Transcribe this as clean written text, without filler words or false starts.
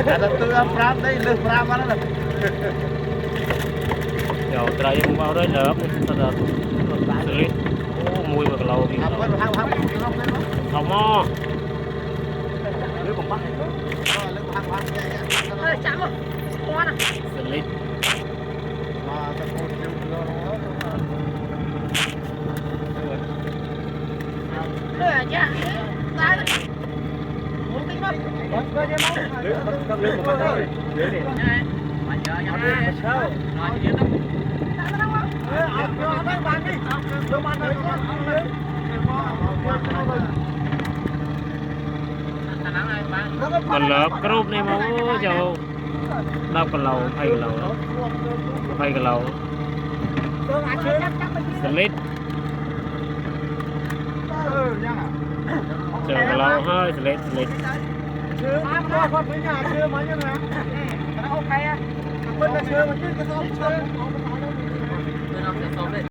là tôi ăn pram đấy lương pram ăn đó dầu trái vào đấy nữa xử lý mùi bạc lầu thì không mò lưới còn bắt chạm rồi con à xử lý mà ta cột nhiều kilo đây là nha ta đấy muốn tính mất lưới còn bắt rồi lưới này mà chờ nhà này nói chuyện đó còn lớp group này mà dầu đau cái lầu hay cái lầu xử lý chờ cái lầu hơi xử lý chưa con với nhà chưa mấy như nào ok á bên là chưa mà chứ cái số